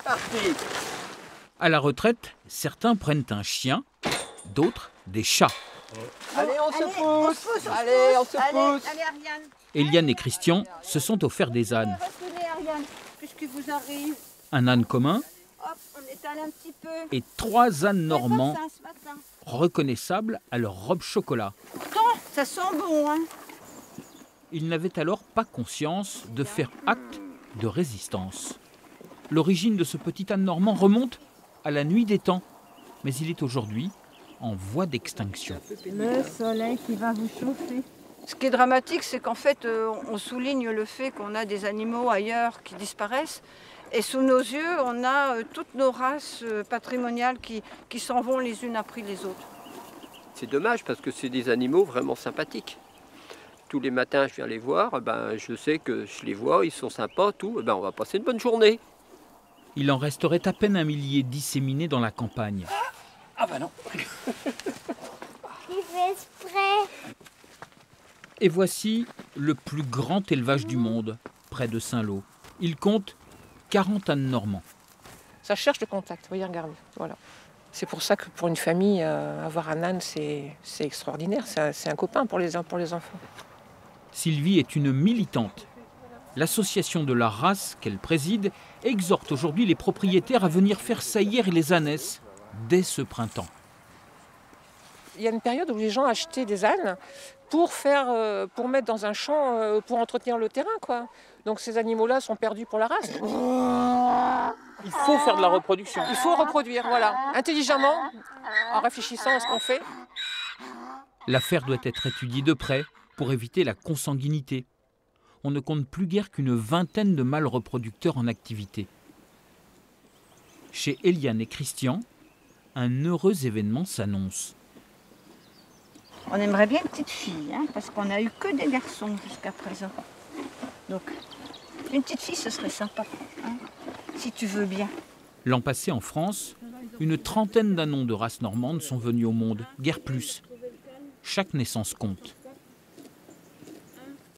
Parti. À la retraite, certains prennent un chien, d'autres des chats. Allez, on se pousse. Allez, on se pousse. Allez, Ariane. Eliane et Christian se sont offerts des ânes. Reculez, Ariane, puisqu'il vous arrive. Un âne commun Hop, on étale un petit peu. et 3 ânes normands Ce matin. reconnaissables à leur robe chocolat. Pourtant, ça sent bon, hein. Ils n'avaient alors pas conscience de faire acte de résistance. L'origine de ce petit âne normand remonte à la nuit des temps, mais il est aujourd'hui en voie d'extinction. Le soleil qui va vous chauffer. Ce qui est dramatique, c'est qu'en fait, on souligne le fait qu'on a des animaux ailleurs qui disparaissent. Et sous nos yeux, on a toutes nos races patrimoniales qui s'en vont les unes après les autres. C'est dommage parce que c'est des animaux vraiment sympathiques. Tous les matins, je viens les voir, je sais que je les vois, ils sont sympas, tout. On va passer une bonne journée. Il en resterait à peine 1 millier disséminés dans la campagne. Ah bah non. Il fait exprès. Et voici le plus grand élevage du monde, près de Saint-Lô. Il compte 40 ânes normands. Ça cherche le contact, voyez, regardez. Voilà. C'est pour ça que pour une famille, avoir un âne, c'est extraordinaire. C'est un copain pour les enfants. Sylvie est une militante. L'association de la race qu'elle préside exhorte aujourd'hui les propriétaires à venir faire saillir les ânesses dès ce printemps. Il y a une période où les gens achetaient des ânes pour mettre dans un champ, pour entretenir le terrain, quoi. Donc ces animaux-là sont perdus pour la race. Il faut faire de la reproduction. Il faut reproduire, voilà, intelligemment, en réfléchissant à ce qu'on fait. L'affaire doit être étudiée de près pour éviter la consanguinité. On ne compte plus guère qu'une vingtaine de mâles reproducteurs en activité. Chez Eliane et Christian, un heureux événement s'annonce. On aimerait bien une petite fille, hein, parce qu'on n'a eu que des garçons jusqu'à présent. Donc, une petite fille, ce serait sympa, hein, si tu veux bien. L'an passé, en France, une trentaine d'ânons de race normande sont venus au monde, guère plus. Chaque naissance compte.